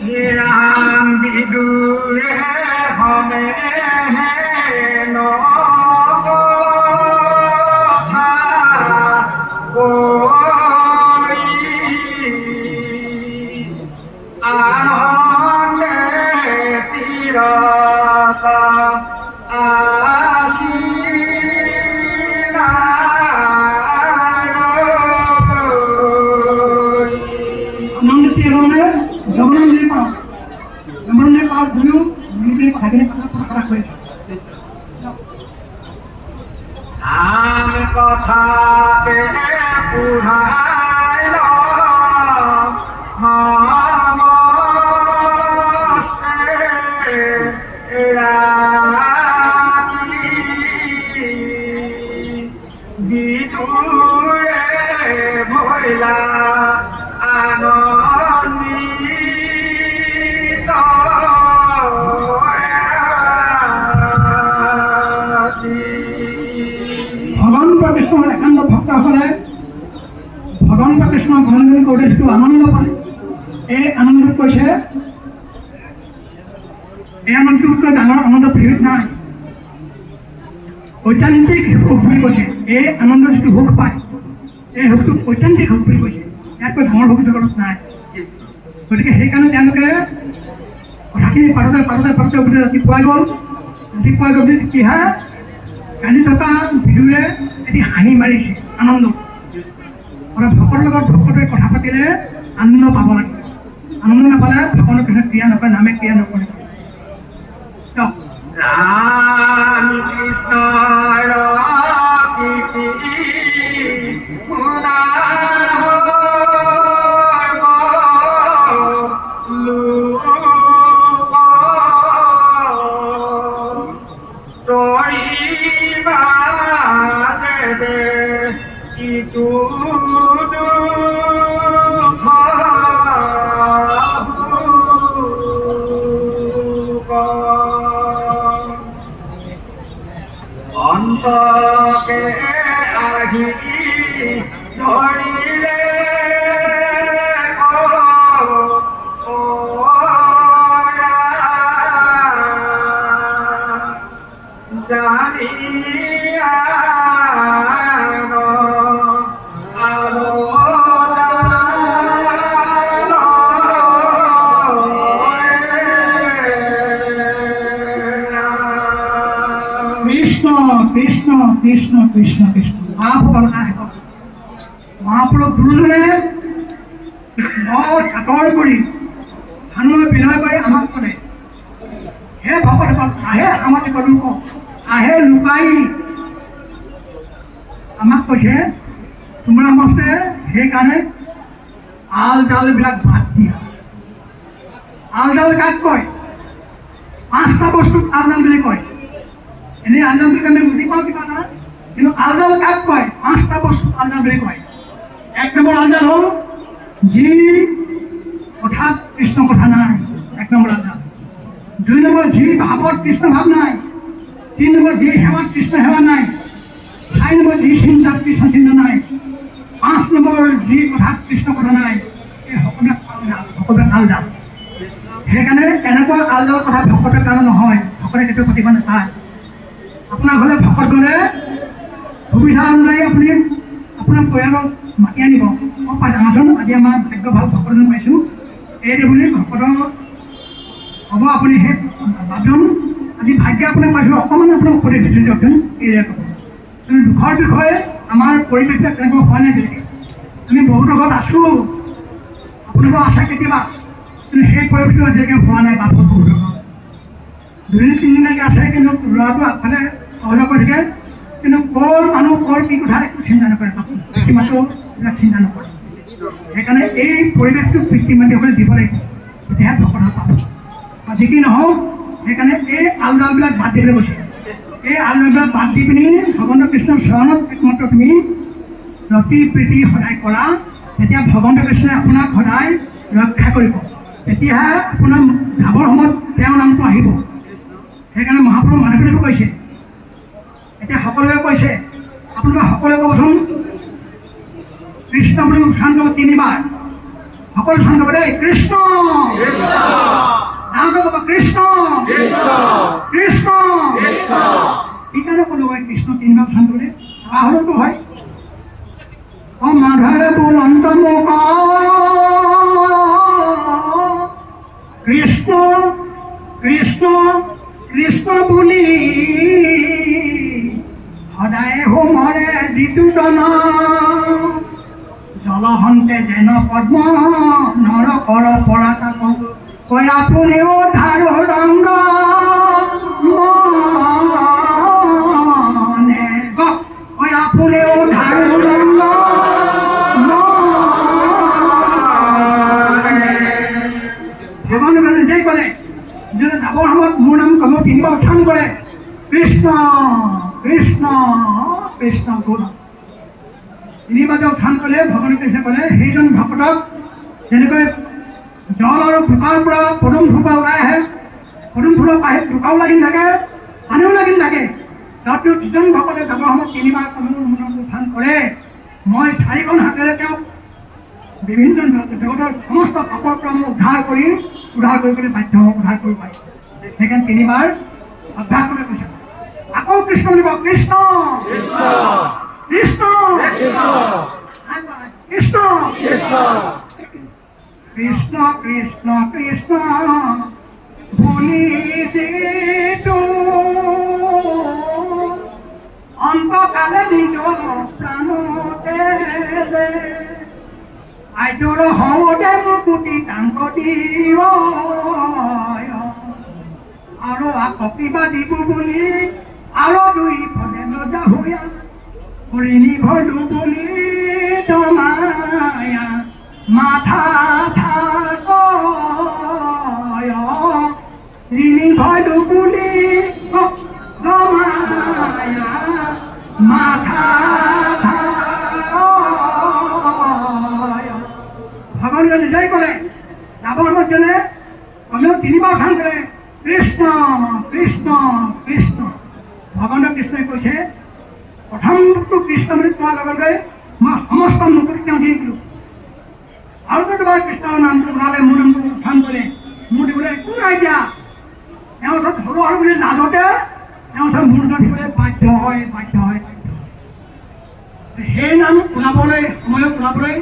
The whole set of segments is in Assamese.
ৰাম বিদুৰে হবে আনন্দে তীৰতা আসি আমি কথাকে পুৰাইল মস্তে ৰাখি বিদুৰে ভইলা আনন্দিত ভগৱন্ত কৃষ্ণৰ একান্ত ভক্তসকলে ভগৱন্ত কৃষ্ণৰ গুণগান কৰোঁতে যিটো আনন্দ পায়, এই আনন্দত কৈছে এই আনন্দটোতকৈ ডাঙৰ আনন্দ পৃথিৱীত নাই। ঐতান্তিক সুখ বুলি কৈছে। এই আনন্দ যিটো সুখ পায়, এই সুখটোক ঐতান্তিক সুখ বুলি কৈছে। ইয়াতকৈ ডাঙৰ সুখ জগতত নাই। গতিকে সেইকাৰণে তেওঁলোকে কথাখিনি পাততে বুলি ৰাতিপুৱাই গ'ল কি হয়, কান্দি থকা বিদুৰে এটি হাঁহি মাৰিছে আনন্দ। ভকতৰ লগত ভকতে কথা পাতিলে আনন্দ পাব লাগে। আনন্দ নাপালে ভগৱানৰ কৃষ্ণ ক্ৰিয়া নকৰে, নামে ক্ৰিয়া নকৰে। ৰাম কৃষ্ণৰ কীৰ্তি শুনা অন্তকে আহি ধৰিলে জানিয়া কৃষ্ণ কৃষ্ণ কৃষ্ণ কৃষ্ণ মহাপ্ৰভু গুৰুজনে আঁতৰ কৰি ধানলৈ বিনয় কৰি আমাক ক'লে, হে ভকতসকল আহে সামাজিক লোক আহে লুকাই আমাক কৈছে তোমাৰ মস্তে সেইকাৰণে আল জালবিলাক বাদ দিয়া। আল জাল কাক কয়? 5টা বস্তুক আল জাল বুলি কয়। এনেই আলজাল বুলি আমি বুজি পাওঁ কিবা এটা, কিন্তু আলজাল কাক কয়? 5টা বস্তু আলজাল বুলি কয়। 1 নম্বৰ আলজাল হ'ল যি কথাত কৃষ্ণ কথা নাই, 1 নম্বৰ আলজাল। 2 নম্বৰ যি ভাৱত কৃষ্ণ ভাৱ নাই। 3 নম্বৰ যি সেৱাত কৃষ্ণ সেৱা নাই। 4 নম্বৰ যি চিন্তাত কৃষ্ণ চিন্তা নাই। 5 নম্বৰ যি কথাত কৃষ্ণ কথা নাই। এই সকলোৱে আলজাল। সেইকাৰণে এনেকুৱা আলজাল কথা ভকতৰ কাৰণে নহয়, ভকতে কেতিয়াও পাতিব নাপায়। আপোনাৰ ঘৰলৈ ভকত গ'লে সুবিধা অনুযায়ী আপুনি আপোনাৰ পৰিয়ালক মাতি আনিব। মই পাইছোঁ আজি আমাৰ ভাগ্য ভাল ভকত এজন পাইছোঁ, এই বুলি ভকতৰ হ'ব আপুনি সেই ভাবজন আজি ভাগ্য আপোনাক পাইছোঁ, অকণমান আপোনাক উপদেশ দিছোঁ দিয়কচোন। এইদৰে ক'ব কিন্তু দুখৰ বিষয়ে আমাৰ পৰিৱেশবিলাক তেনেকুৱা হোৱা নাই। যদি আমি বহুত ঘৰত আছোঁ, আপোনালোকৰ আছে কেতিয়াবা, কিন্তু সেই পৰিৱেশটো আজিলৈকে হোৱা নাই। বাপত বহুত ঘৰত 2-3দিনলৈকে আছে, কিন্তু ল'ৰাটো আগফালে অহা যোৱা কৰি থাকে, কিন্তু ক'ৰ মানুহ ক'ৰ কি কথা একো চিন্তা নকৰে। পিতৃ মাতৃও এইবিলাক চিন্তা নকৰে। সেইকাৰণে এই পৰিৱেশটো পিতৃ মাতৃসকলে দিব লাগিব, তেতিয়াহে ভকতৰ পাব। যি কি নহওক, সেইকাৰণে এই আলজালবিলাক বাদ দিবলৈ কৈছে। এই আলজালবিলাক বাদ দি পিনি ভগৱন্ত কৃষ্ণৰ চৰণত একমাত্ৰ তুমি ৰতি প্ৰীতি সদায় কৰা, তেতিয়া ভগৱন্ত কৃষ্ণই আপোনাক সদায় ৰক্ষা কৰিব। তেতিয়াহে আপোনাৰ যাবৰ সময়ত তেওঁৰ নামটো আহিব। সেইকাৰণে মহাপ্ৰভু মাধৱদেৱে কৈছে, এতিয়া সকলোৱে কৈছে, আপোনালোকে সকলোৱে ক'বচোন কৃষ্ণ বুলি উচ্চাৰণ কৰিব 3 বাৰ। সকলো উচ্চাৰণ কৰিব দেই, কৃষ্ণ। কৃষ্ণ সেইকাৰণে ক'লো হয় কৃষ্ণ তিনিবাৰ ধ্যান কৰে আহৰণটো হয় অ মাধৱে বুলন্ত মুখ কৃষ্ণ কৃষ্ণ কৃষ্ণ বুলি সদায় হোমৰে যিটো দন জলহন্তে যেন পদ্ম নৰ কৰ পৰা তাক কয় আপুনিও ধাৰো ৰংগ মনে কয় আপুনিও ধাৰো ৰংগ ভগৱানে নিজেই ক'লে যোনে যাবৰ সময়ত মোৰ নাম কব তিনিবাৰ উত্থান কৰে কৃষ্ণ কৃষ্ণ কৃষ্ণ গুণ তিনিবাৰ যে উত্থান কৰিলে ভগৱানে কৃষ্ণই ক'লে সেইজন ভকতক যেনেকৈ জল আৰু বোকাৰ পৰা পদুম ফুলপা ওলাই আহে পদুম ফুলৰ পাহিত বোকাও লাগি থাকে পানীও লাগি থাকে তাতো যিজন ভকতে যাবৰ সময়ত তিনিবাৰ কমেও মোৰ নাম উত্থান কৰে মই চাৰিখন হাতেৰে তেওঁক বিভিন্ন জগতৰ সমস্ত পাপৰ পৰা মই উদ্ধাৰ কৰিবলৈ বাধ্য উদ্ধাৰ কৰিব পাৰিম সেইকাৰণে তিনিবাৰ অভ্যাস কৰি কৈছে আকৌ কৃষ্ণ বুলি কওক কৃষ্ণ কৃষ্ণ কৃষ্ণ কৃষ্ণ কৃষ্ণ কৃষ্ণ বুলি যিটো অন্তকালে নিজ প্ৰাণতে আইটোৰ হওঁতে মুকুতি টাংকটি আৰু আকৌ কিবা দিব বুলি আৰু দুই ফলে নজাহুয়া কৰি নিভলো বুলি দমায়া মাথা থাক ঋণী ভলো বুলি দমায়া মাথা ভগৱানে নিজেই ক'লে যাবৰ সময়ত যেনে কমেও তিনিবাৰ ধ্যান কৰে কৃষ্ণ কৃষ্ণ কৃষ্ণ ভগৱানে কৃষ্ণই কৈছে প্ৰথমটো কৃষ্ণ বুলি কোৱাৰ লগে লগে মই সমস্ত মুকুট তেওঁ দি দিলোঁ আৰু দুবাৰ কৃষ্ণৰ নামটো ওলালে মোৰ নামটো উত্থান কৰে মোৰ দিবলৈ একো নাই দিয়া তেওঁ ওচৰত সৰু সৰু বুলি লাজতে তেওঁ ওচৰত মোৰ নাম দিবলৈ বাধ্য হয় সেই নাম ওলাবলৈ সময়ত ওলাবলৈ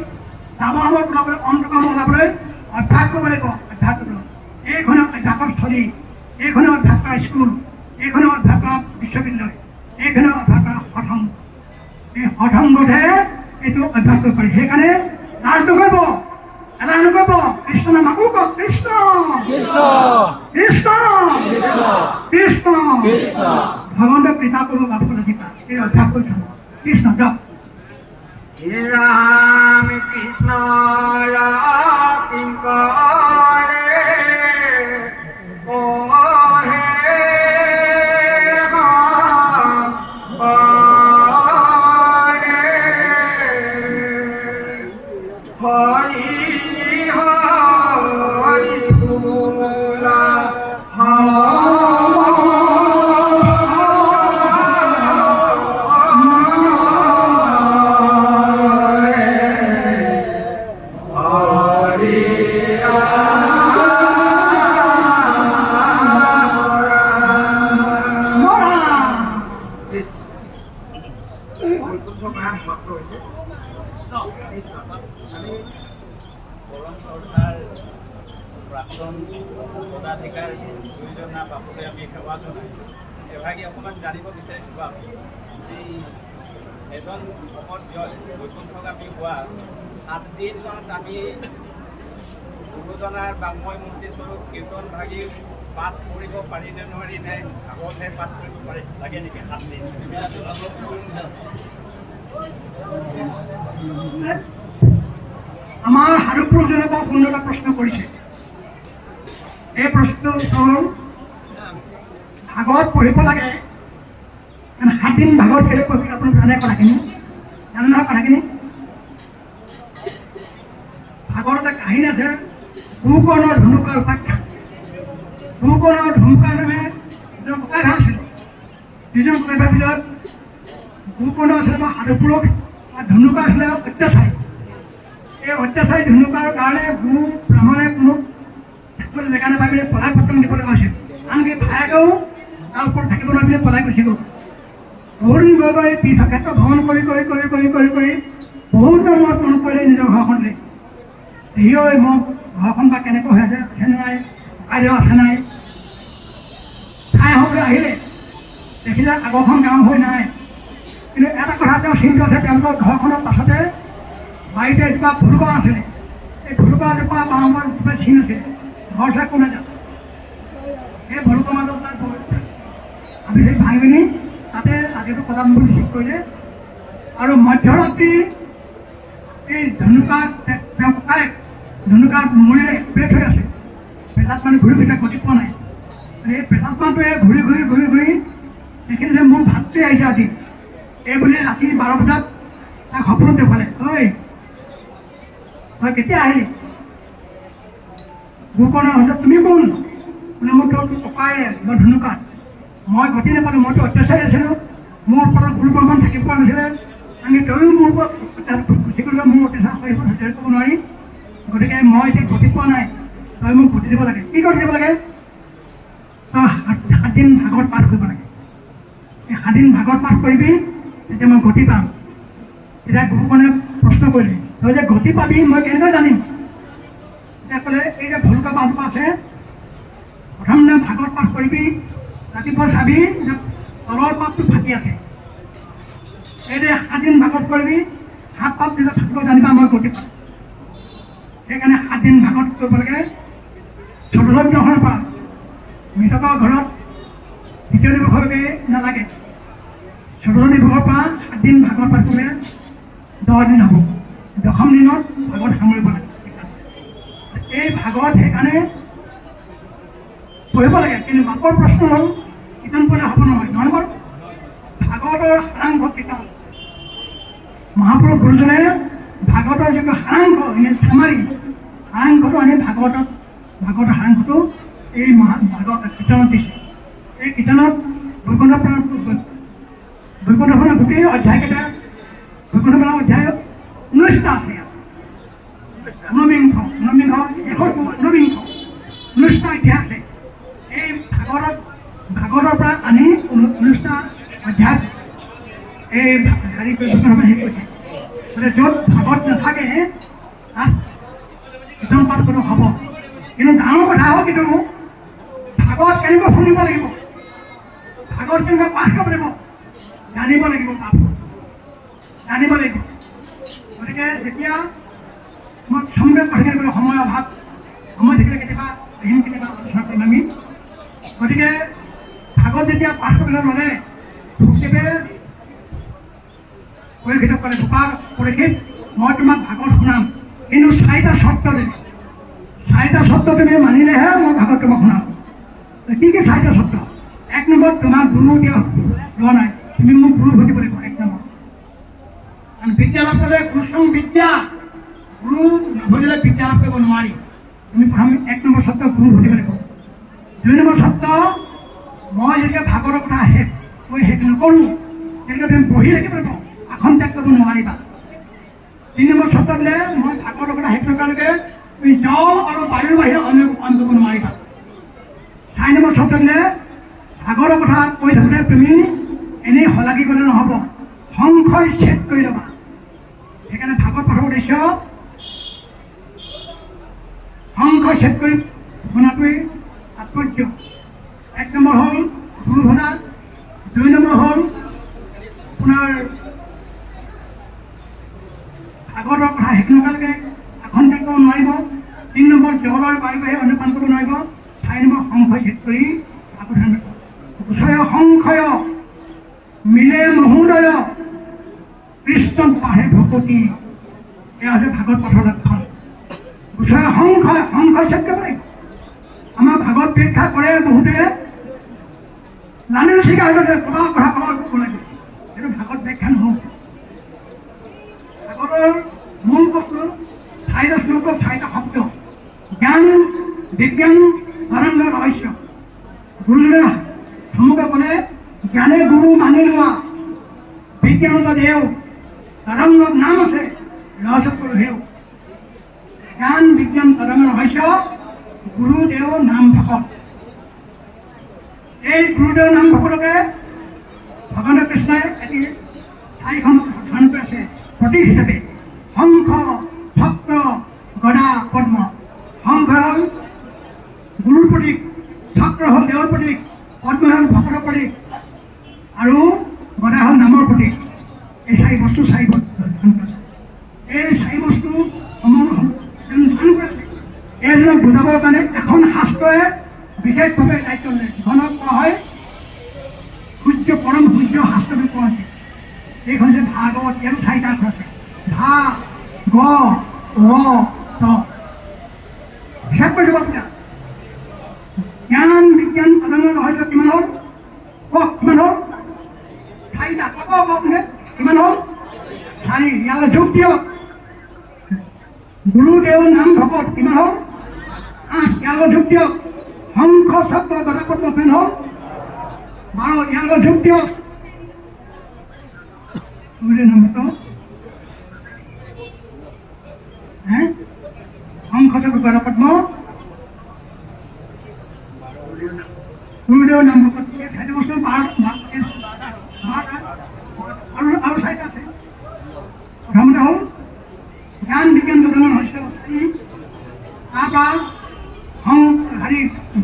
যাবৰ সময়ত ওলাবলৈ অন্তকাম ওলাবলৈ অভ্যাস কৰিব লাগিব অভ্যাস কৰিব এইখনে অভ্যাসৰ স্থলী এইখনে অভ্যাস কৰা স্কুল এইখনে অভ্যাস কৰা বিশ্ববিদ্যালয় এইখনে অভ্যাস কৰা সৎসংগ এই সৎসংগতহে এইটো অভ্যাস কৰিব পাৰি সেইকাৰণে লাজ নকৰিব এলাহ নকৰিব কৃষ্ণ নাম আকৌ কওক কৃষ্ণ কৃষ্ণ কৃষ্ণ ভগৱন্তৰ কৃপা কৰিব বাপুৰ কৃপা এই অভ্যাস কৰি থাকোঁ কৃষ্ণ যাওক ৰাম কৃষ্ণ কিঙ্কৰে ও হে হৰি হৰি ভোলা প্ৰাক্তন পদাধিকাৰী দুয়োজনৰ বাবুকে আমি সেৱা জনাইছোঁ এভাগে অকণমান জানিব বিচাৰিছোঁ বাৰু এই এজন ভকত বৈকুণ্ঠগামী হোৱা 7 দিনত আমি গুৰুজনাৰ বাংময় মূৰ্তিস্বৰূপ কীৰ্তন ভাগি পাঠ কৰিব পাৰি নে নোৱাৰি নে আগতহে পাঠ কৰিব পাৰি লাগে নেকি 7 দিন আমাৰ হাৰুপুৰজনে বৰ সুন্দৰ এটা প্ৰশ্ন কৰিছে এই প্ৰশ্নটো হ'ল ভাগৱত পঢ়িব লাগে 7 দিন ভাগৱত কেলৈ পঢ়িব আপুনি জানে কথাখিনি জানে নহয় কথাখিনি ভাগৱত এটা কাহিনী আছে কুকৰ্ণৰ ধনুকাৰ উপাখ্যান কুকৰ্ণৰ ধনুকাৰ নামে দুজন ককাই ভাই আছিল দুজন ককাই ভাইৰ ভিতৰত কুকৰ্ণ আছিলে বা হাৰুপুৰত ধনুকা আছিলে অত্যাচাৰী এই অত্যাচাৰী ধনুকাৰ কাৰণে গুৰু ব্ৰাহ্মণে কোনো জেগা নাপাই পিনে পলাই পত্ৰম দিব লগা হৈছিল আনকি ভায়েকেও তাৰ ওপৰত থাকিব নোৱাৰি পলাই গুচি গ'ল। বহুত দিন গৈ গৈ তীৰ্থক্ষেত্ৰ ভ্ৰমণ কৰি বহুত দিনৰ মূৰত মনত পৰিলে নিজৰ ঘৰখনলৈ। সিও মোক ঘৰখন বা কেনেকৈ হৈ আছে নাই ককাইদেউ আছে নাই চাই আহোঁতে আহিলে দেখিলে আগৰখন গাঁও হৈ নাই। কিন্তু এটা কথা তেওঁ চিন্তা আছে, তেওঁলোকৰ ঘৰখনৰ পাছতে বাৰীতে এজোপা ভুলুকা আছিলে। এই ভুলুকাজোপা বাঁহৰ গোটেই চিন আছিলে, ঘৰ চাই কোনে যাম। এই ভুলুকাৰ মাজত ভাবিছে ভাঙি পিনি তাতে ৰাতিটো কটাম বুলি ঠিক কৰিলে। আৰু মধ্যৰাত্ৰি এই ধনুকাত তেওঁ ককায়েক ধনুকাত মৰিলে পেট হৈ আছে, পেটাত মানে ঘূৰি ফুৰিছে, গতি পোৱা নাই। এই পেটাত মানুহটোৱে ঘূৰি দেখিলে যে মোৰ ভাতটোৱে আহিছে আজি। এই বুলি ৰাতি 12 বজাত তাক সপোনত দেখুৱালে, ঐ তই কেতিয়া আহিলি? গুৰুকৰ্ণৰ হয়তো তুমি কোন? বোলে মোৰ তোৰ ককায়ে মই ধনুকাত, মই গতি নাপালোঁ, মইতো অত্যাচাৰী আছিলোঁ, মোৰ ওপৰত গুৰু ব্ৰহ্মণ থাকিব পৰা নাছিলে। আমি তয়ো মোৰ ওপৰত গুচি গ'লে মোৰ অত্যাচাৰ কৰিব নোৱাৰি। গতিকে মই এতিয়া গতি পোৱা নাই, তই মোক গতি দিব লাগে। কি কৰি দিব লাগে? তই 7 দিন ভাগৱত পাঠ কৰিব লাগে। এই 7 দিন ভাগৱত পাঠ কৰিবি, তেতিয়া মই গতি পাম। তেতিয়া গুৰুকৰ্ণে প্ৰশ্ন কৰিলে, তই যে গতি পাবি মই কেনেকৈ জানিম? তেতিয়া ক'লে, এই যে ভুলুকা বাঁহজোপা আছে, প্ৰথম দিনা ভাগৱত পাঠ কৰিবি, ৰাতিপুৱা চাবি যে তলৰ পাতটো ফাটি আছে। এই যে 7 দিন ভাগৱত কৰিবি, 7 পাত যেতিয়া থাকিব জানিবা মই গতি পাম। সেইকাৰণে 7 দিন ভাগৱত কৰিব লাগে। চতুৰ্থ দিনাখনৰ পৰা মৃতকৰ ঘৰত দ্বিতীয় দিৱসলৈকে নালাগে। চতুৰ্থ দিৱসৰ পৰা 7 দিন ভাগৱত পাঠ কৰিলে 10 দিন হ'ব। 10ম দিনত ভাগৱত সামৰিব লাগে। এই ভাগৱত সেইকাৰণে পঢ়িব লাগে। কিন্তু বাপৰ প্ৰশ্ন হ'ল কীৰ্তন কৰিলে হ'ব নহয় বাৰু। ভাগৱতৰ সাৰাংশ কিতাপ মহাপুৰুষ গুৰুজনে ভাগৱতৰ যিটো সাৰাংশ চামাৰি সাৰাংশটো আনি ভাগৱতৰ সাৰাংশটো এই ভাগৱত কীৰ্তনত দিছে। এই কীৰ্তনত বৈকুণ্ঠ পুৰাণ গোটেই অধ্যায়কেইটা বৈকুণ্ঠ পুৰাণ অধ্যায় 19টা আছে। ইয়াত 19টা অধ্যায় আছে। এই ভাগৱতৰ পৰা আনি 19টা অধ্যায় এই হেৰি কৰিছে। মানে য'ত ভাগৱত নাথাকে তাত কীৰ্তন পাঠ কৰিব হ'ব। কিন্তু ডাঙৰ কথা হ'ল কিন্তু ভাগৱত কেনেকৈ শুনিব লাগিব, ভাগৱত কেনেকৈ পাঠ কৰিব লাগিব জানিব লাগিব, জানিব লাগিব। গতিকে যেতিয়া মই সম্বেদ পাঠ কৰিবলৈ সময় অভাৱ, সময় থাকিলে কেতিয়াবা আহিম, কেতিয়াবা আলোচনা কৰিম আমি। গতিকে ভাগৱত যেতিয়া পাঠ কৰিবলৈ ল'লে ভক্তিদেৱে পৰীক্ষিত কৰে, গোপাল পৰীক্ষিত মই তোমাক ভাগৱত শুনাম, কিন্তু 4টা চৰ্ত দিম। 4টা চৰ্ত তুমি মানিলেহে মই ভাগৱত তোমাক শুনাম। কি 4টা চৰ্ত? 1 নম্বৰ, তোমাক গুৰু দিয়া লোৱা নাই, তুমি মোক গুৰু ভজিব লাগিব। 1 নম্বৰ। কাৰণ বিদ্যা লাভ কৰিলে কুসং বিদ্যা, গুৰু নভজিলে বিদ্যা লাভ কৰিব নোৱাৰি। তুমি প্ৰথম 1 নম্বৰ চৰ্ত গুৰু ভজিব লাগিব। 2 নম্বৰ চৰ্ত, মই যেতিয়া ভাগৱতৰ কথা শেষ নকৰোঁ তেতিয়া তুমি বহি থাকিব লাগিব, আসন ত্যাগ কৰিব নোৱাৰিবা। 3 নম্বৰ চৰ্ত দিলে মই ভাগৱতৰ কথা শেষ নকৰালৈকে তুমি জল আৰু বায়ুৰ বাহিৰে অন্য পান কৰিব নোৱাৰিবা। 4 নম্বৰ চৰ্ত দিলে ভাগৱতৰ কথা কৈ থাকোঁতে তুমি এনেই শলাগি গ'লে নহ'ব, সংশয় ছেদ কৰি ল'বা। সেইকাৰণে ভাগৱত পাঠৰ উদ্দেশ্য সংশয় ছেদ কৰি শুনাটোৱেই তাৎপৰ্য। 1 নম্বৰ হ'ল গুৰু ভজা, 2 নম্বৰ হ'ল আপোনাৰ ভাগৱতৰ কথা শেষ নকৰালৈকে আসন ত্যাগ কৰিব নোৱাৰিব। 3 নম্বৰ জল আৰু বায়ুৰ বাহিৰে অন্য পান কৰিব নোৱাৰিব। 4 নম্বৰ সংশয় ছেদ কৰি আকৌ ধ্যান ৰাখিব। কুশয় সংশয় মিলে মহোদয় কৃষ্ণ পাহে ভকতি, এয়া হৈছে ভাগৱত পাঠৰ লক্ষণ। কুশয় সংশয় ছেদ কৰিব লাগিব। আমাৰ ভাগৱত পৰীক্ষা কৰে বহুতে লানি চিকা হৈ গৈছে, ক'ব লাগে, সেইটো ভাগৱত ব্যাখ্যা নহ'ব। ভাগৱতৰ মূল বস্তু 4টা শ্লোক, 4টা শব্দ, জ্ঞান বিজ্ঞান তৰংগ ৰহস্য। গুৰুজনে ধৰ্মকে ক'লে জ্ঞানে গুৰু মানি লোৱা, বিজ্ঞানত দেও, তৰংগত নাম আছে, ৰহস্যত ক'লো হেও। জ্ঞান বিজ্ঞান তৰংগ ৰহস্য, গুৰু দেও নাম ভকত। এই গুৰুদেৱ নাম ভকতকে ভগৱান কৃষ্ণই এটি ঠাইখন ধাৰণ কৰি আছে প্ৰতীক হিচাপে। শংখ চক্ৰ গদা পদ্ম। শংখ হ'ল গুৰুৰ প্ৰতীক, চক্ৰ হ'ল দেৱৰ প্ৰতীক, পদ্ম হ'ল ভকতৰ প্ৰতীক আৰু গদা হ'ল নামৰ প্ৰতীক। এই চাৰি বস্তু ধাৰণ কৰিছে। এই চাৰি বস্তু সমূহ ধাৰণ কৰিছে। এইজনক বুজাবৰ কাৰণে এখন শাস্ত্ৰই বিশেষভাৱে দায়িত্ব লয়, যিখনক কোৱা হয় সূৰ্য পৰম সূৰ্য শাস্ত্ৰ বুলি কোৱা হৈছে। এইখন যে ভাগৱত, ইয়াত চাৰিটা আখৰ আছে, ভা গ ৰ ত। হিচাপ কৰি যাব আপোনাৰ জ্ঞান বিজ্ঞান পদঙৰ ৰহস্য কিমান হ'ল? কওক কিমান হ'ল? চাৰিটা। ক'ব আপুনি কিমান হ'ল? চাৰি। ইয়ালৈ যোগ দিয়ক। গুৰুদেৱ নাম ভকত কিমান হ'ল? 8। ইয়ালৈ যোগ দিয়ক। শংখ চক্ৰ গদা পদ্ম কিমান হ'ল? 12। ইয়ালৈ যোগ দিয়ক। গুৰুদেৱ নাম ভকত শংখ চক্ৰ গদা পদ্ম গুৰুদেৱ নাম ভকত চাৰিটা বস্তু আৰু চাৰিটা আছে। প্ৰথমতে হ'ল জ্ঞান বিজ্ঞান পদঙৰ ৰহস্য। তাৰপৰা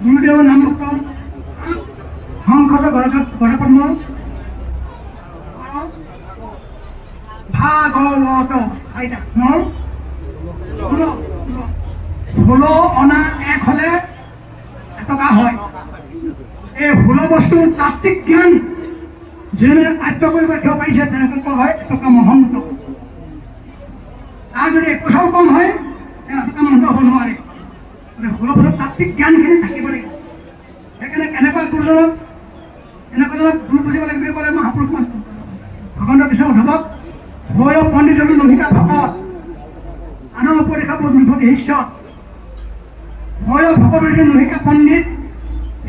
গুৰুদেৱৰ নাম ভক্ত শংখ গদা পদ্ম ভাগৱত চাৰিটা। ষোল অনা 1 হ'লে এটকা হয়। এই ষোল বস্তুৰ তাত্ত্বিক জ্ঞান যোনে আয়ত্ব কৰিব কিয় পাৰিছে তেনেকৈ কোৱা হয় এটকা মহন্ত। তাৰ যদি 1 পইচাও কম হয় তেওঁ এটকা মহন্ত হ'ব নোৱাৰে। ষোল বছৰ তাত্ত্বিক জ্ঞানখিনি থাকিব লাগিব। সেইকাৰণে কেনেকুৱা গুৰুজনক গুৰু বুজিব লাগিব বুলি ক'লে মহাপুৰুষ ভগৱন্ত কৃষ্ণ উদ্ধৱক ভয় পণ্ডিত নহিতা ভকত আনৰ উপদেশা নিৰ্ভত শিষ্য। ভয় ভকত নহিতা পণ্ডিত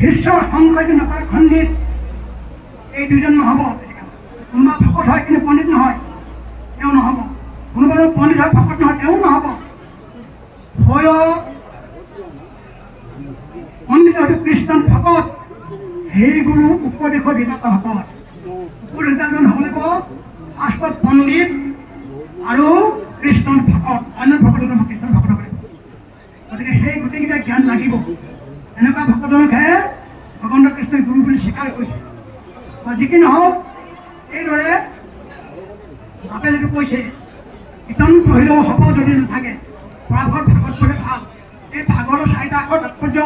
শিষ্যৰ সংখ্যাটো নকৰে খণ্ডিত। এই দুজন নহ'ব। কোনোবা ভকত হয় কিন্তু পণ্ডিত নহয়, তেওঁ নহ'ব। কোনোবা পণ্ডিত হয় ভকত নহয়, তেওঁ নহ'ব। ভয় পণ্ডিত হয়তো কৃষ্ণ ভকত, সেই গুৰু উপদেশ দিতাতা ভকত। উপদেশদাজন হ'ব লাগিব শাস্ত্ৰত পণ্ডিত আৰু কৃষ্ণ ভকত। অন্য ভকত কৃষ্ণ ভকত হ'ব লাগিব। গতিকে সেই গোটেইকেইটা জ্ঞান লাগিব। এনেকুৱা ভকতজনকহে ভগৱন্ত কৃষ্ণই গুৰু বুলি স্বীকাৰ কৰিছে। বা যি কি নহওক, এইদৰে বাপে যিটো কৈছে কীৰ্তন পঢ়িলেও হ'ব যদি নাথাকে, পৰাপক্ষত ভাগৱত পঢ়িলে ভাল। এই ভাগৱতৰ 4টা আখৰ তাৎপৰ্য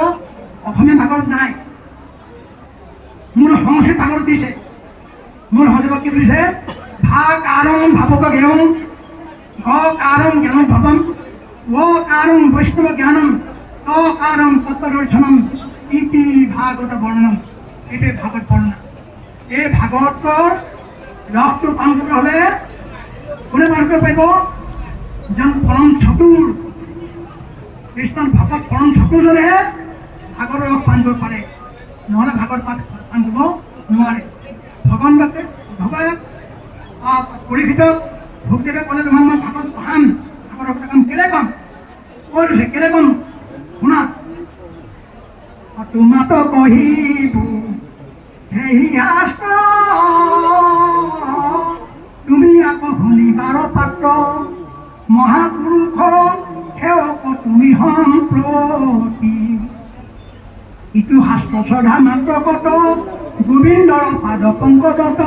অসমীয়া ভাগৱত নাই। মূল সংস্কৃত ভাগৱত দিছে। মূল সংস্কৃতত কি বুলিছে? ভাকাৰং ভাবক জ্ঞানম, ভকাৰং জ্ঞান ভৱম, ৱকাৰং বৈষ্ণৱ জ্ঞানম, তকাৰং তত্ত্বদৰ্শনম ইতি ভাগৱত বৰ্ণনম। এইটোৱে ভাগৱত বৰ্ণনা। এই ভাগৱতৰ ৰসটো পান কৰিব হ'লে কোনে পান কৰিব পাৰিব? যেন পৰম চতুৰ কৃষ্ণ ভকত পৰম চতুৰজনেহে ভাগৱতৰ ৰস পান কৰিব পাৰে, নহ'লে ভাগৱত পান কৰিব নোৱাৰে। ভগৱন্তকে ভবাই পৰীক্ষিতক ভোগদেৱে ক'লে তোমাৰ মই ভাগৱত পঢ়াম, ভাগৱত কাম কেলে কম কৈছে, কেলে কম শুনা। তোমাক কহিব সেই শাস্ত্ৰ তুমি আকৌ শুনিবাৰ পাত্ৰ, মহাপুৰুষৰ সেৱক তুমি সম্প্ৰতি। ইটো শাস্ত্ৰ শ্ৰদ্ধা মাত্ৰ কত, গোবিন্দৰ পাদ পংকজত,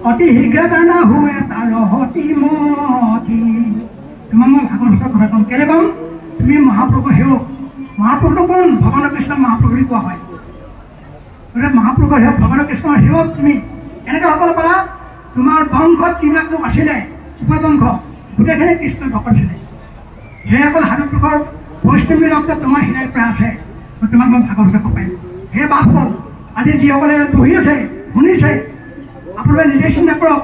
অতি শীঘ্ৰে জানা হুৱে তাৰ হতি মতি। তোমাক মই ভাগৱতৰ কথা কম, কেলে কম? তুমি মহাপুৰুষৰ সেৱক। মহাপুৰুষ কোন? ভগৱান কৃষ্ণ মহাপুৰুষ বুলি কোৱা হয়। গতিকে মহাপুৰুষৰ সেৱক ভগৱান কৃষ্ণৰ সেৱক তুমি এনেকৈ হ'বলৈ পাৰা। তোমাৰ বংশত যিবিলাক লোক আছিলে, উপবংশ গোটেইখিনি কৃষ্ণৰ ভকত আছিলে। সেইসকল সাধুপুৰুষৰ বৈষ্ণৱী ৰক্ত তোমাৰ হৃদয়ৰ পৰা আছে। তোমাক মই ভাগৱত ক'ব পাৰিম। সেই বাপসকল আজি যিসকলে পঢ়ি আছে, শুনিছে, আপোনালোকে নিজে চিন্তা কৰক।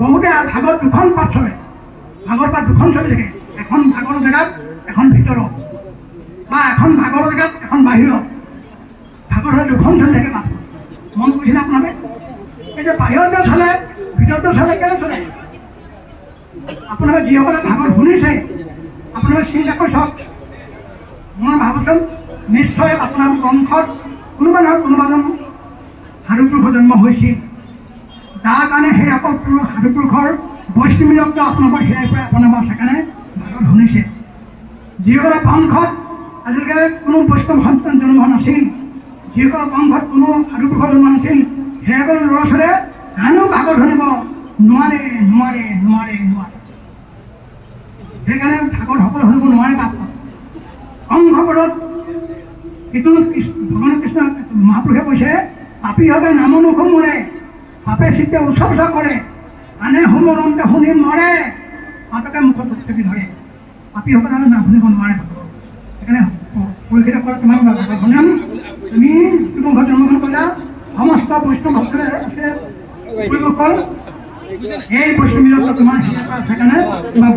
বহুতে ভাগৱত 2খন পাঠ চলে, ভাগৱত পাঠ 2খন চলি থাকে। এখন ভাগৱতৰ জেগাত এখন ভিতৰত, বা এখন ভাগৱতৰ জেগাত এখন বাহিৰত। ভাগৱত 2খন চলি থাকে বাপ। মন কৰিছিলে আপোনালোকে? এই যে বাহিৰতে চলে, ভিতৰতে চলে, কেলে চলে? আপোনালোকে যিসকলে ভাগৱত শুনিছে, আপোনালোকে চিন্তা কৰি চাওক। মই ভাবোচোন নিশ্চয় আপোনাৰ বংশত কোনোবা নহয় কোনোবাজন সাধুপুৰুষৰ জন্ম হৈছিল। তাৰ কাৰণে সেই অকল সাধুপুৰুষৰ বৈষ্ণৱীৰত্ব আপোনালোকৰ সেয়াই পৰা আপোনালোকৰ সেইকাৰণে ভাগত শুনিছে। যিসকলৰ বংশত আজিলৈকে কোনো বৈষ্ণৱ সন্তান জন্ম হোৱা নাছিল, যিসকলৰ বংশত কোনো সাধুপুৰুষৰ জন্ম নাছিল, সেইসকল ল'ৰা ছোৱালীয়ে গানো ভাগত শুনিব নোৱাৰে নোৱাৰে নোৱাৰে নোৱাৰে। সেইকাৰণে ভাগত সকলো শুনিব নোৱাৰে। বাপ অংশপদত কিন্তু ভগৱান কৃষ্ণ মহাপুৰুষে কৈছে, পাপী হবে নামনুখ মৰে, পাপে চিত্তে উৎসৱ কৰে, আনে সমৰণতে শুনি মৰে, পাপকে মুখত উৎপত্তি ধৰে। পাপীসকলে আমি নাম শুনিব নোৱাৰে। সেইকাৰণে পৰীক্ষিত কৰা তোমাক শুনাম, তুমি যিটো ঘৰত জন্মগ্ৰহণ কৰিলা, সমস্ত বৈষ্ণৱ ভক্তৰে আছে পৰিৱেশৰ এই বৈষ্ণৱীৰত্ব তোমাৰ সেইকাৰণে তোমাক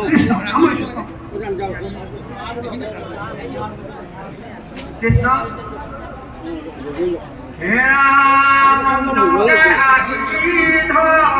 কৃষ্ণ কৃষ্ণ হে ৰামকে আহি ধৰিলে